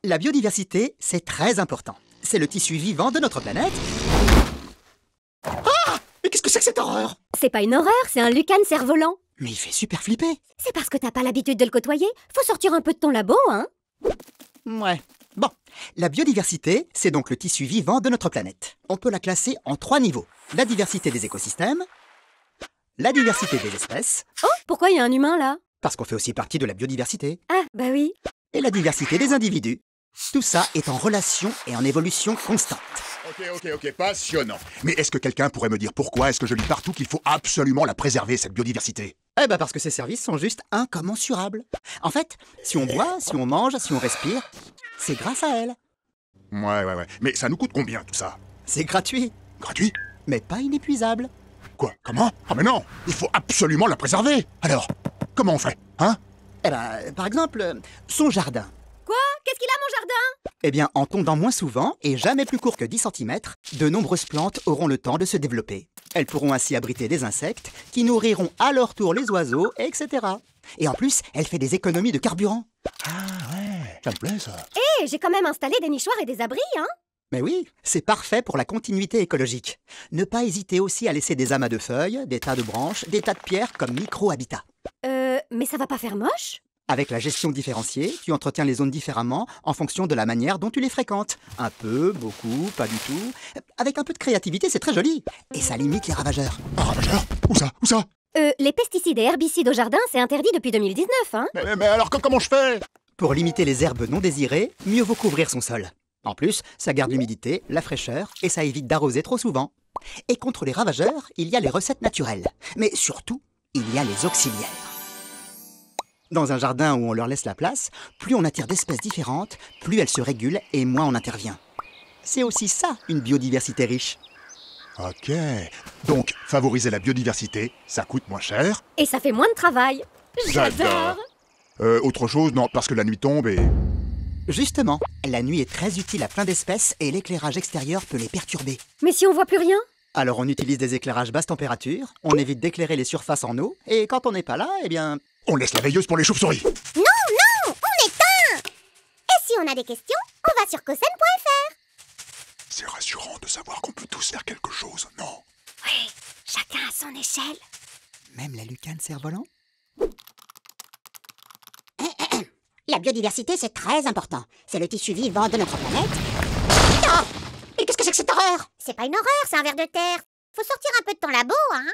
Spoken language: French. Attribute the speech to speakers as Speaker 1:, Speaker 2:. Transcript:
Speaker 1: La biodiversité, c'est très important. C'est le tissu vivant de notre planète. Ah! Mais qu'est-ce que c'est que cette horreur?
Speaker 2: C'est pas une horreur, c'est un lucane cerf-volant.
Speaker 1: Mais il fait super flipper.
Speaker 2: C'est parce que t'as pas l'habitude de le côtoyer. Faut sortir un peu de ton labo, hein.
Speaker 1: Ouais. Bon, la biodiversité, c'est donc le tissu vivant de notre planète. On peut la classer en 3 niveaux. La diversité des écosystèmes, la diversité des espèces,
Speaker 2: Oh, pourquoi il y a un humain là?
Speaker 1: parce qu'on fait aussi partie de la biodiversité,
Speaker 2: Ah, bah oui.
Speaker 1: et la diversité des individus. Tout ça est en relation et en évolution constante.
Speaker 3: Ok, passionnant. Mais est-ce que quelqu'un pourrait me dire pourquoi est-ce que je lis partout qu'il faut absolument la préserver, cette biodiversité?
Speaker 1: Eh ben parce que ces services sont juste incommensurables. En fait, si on boit, si on mange, si on respire, c'est grâce à elle.
Speaker 3: Ouais. Mais ça nous coûte combien, tout ça?
Speaker 1: C'est gratuit,
Speaker 3: Gratuit?
Speaker 1: mais pas inépuisable.
Speaker 3: Quoi? Comment? Ah mais non! Il faut absolument la préserver! Alors, comment on fait? Hein?
Speaker 1: Eh ben, par exemple, son jardin.
Speaker 2: Quoi? Qu'est-ce qu'il a, mon jardin?
Speaker 1: Eh bien, en tondant moins souvent et jamais plus court que 10 cm, de nombreuses plantes auront le temps de se développer. Elles pourront ainsi abriter des insectes qui nourriront à leur tour les oiseaux, etc. Et en plus, elle fait des économies de carburant.
Speaker 3: Ah ouais, ça me plaît ça.
Speaker 2: Eh, j'ai quand même installé des nichoirs et des abris, hein.
Speaker 1: Mais oui, c'est parfait pour la continuité écologique. Ne pas hésiter aussi à laisser des amas de feuilles, des tas de branches, des tas de pierres comme micro-habitat.
Speaker 2: Mais ça va pas faire moche?
Speaker 1: Avec la gestion différenciée, tu entretiens les zones différemment en fonction de la manière dont tu les fréquentes. Un peu, beaucoup, pas du tout. Avec un peu de créativité, c'est très joli. Et ça limite les ravageurs.
Speaker 3: Un ravageur? Où ça? Où ça?
Speaker 2: Les pesticides et herbicides au jardin, c'est interdit depuis 2019, hein.
Speaker 3: Mais alors comment je fais?
Speaker 1: Pour limiter les herbes non désirées, mieux vaut couvrir son sol. En plus, ça garde l'humidité, la fraîcheur et ça évite d'arroser trop souvent. Et contre les ravageurs, il y a les recettes naturelles. Mais surtout, il y a les auxiliaires. Dans un jardin où on leur laisse la place, plus on attire d'espèces différentes, plus elles se régulent et moins on intervient. C'est aussi ça, une biodiversité riche.
Speaker 3: Ok. Donc, favoriser la biodiversité, ça coûte moins cher.
Speaker 2: Et ça fait moins de travail.
Speaker 3: J'adore. Autre chose? Non, parce que la nuit tombe et...
Speaker 1: Justement, la nuit est très utile à plein d'espèces et l'éclairage extérieur peut les perturber.
Speaker 2: Mais si on voit plus rien?
Speaker 1: Alors on utilise des éclairages basse température, on évite d'éclairer les surfaces en eau, et quand on n'est pas là, eh bien...
Speaker 3: On laisse la veilleuse pour les chauves-souris.
Speaker 4: Non, on éteint! Et si on a des questions, on va sur cosem.fr.
Speaker 3: C'est rassurant de savoir qu'on peut tous faire quelque chose, non?
Speaker 4: Oui, chacun à son échelle.
Speaker 1: Même la lucane cerf-volant?
Speaker 4: La biodiversité, c'est très important. C'est le tissu vivant de notre planète. Ah! Et qu'est-ce que c'est que cette horreur? C'est pas une horreur, c'est un ver de terre. Faut sortir un peu de ton labo, hein?